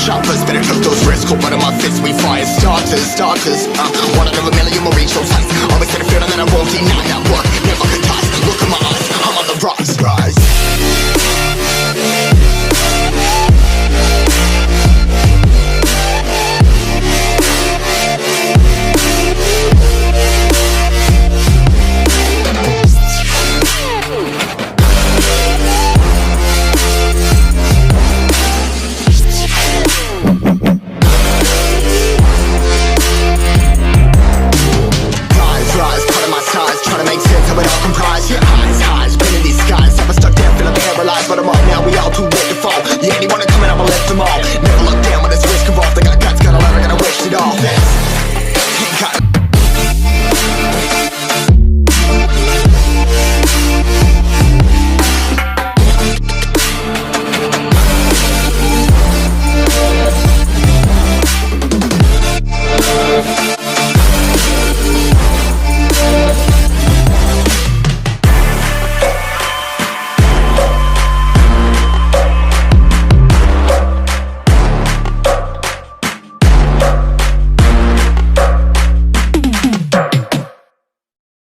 choppers, better took those risks. Cold blood in my fists, we fire starters. One out of a million will reach those heights. Always get a feeling that I won't deny that work. Never could toss. Look in my eyes, I'm on the rise. But I'm up now, we all too late to fall. Yeah, anyone coming, I'ma lift them all.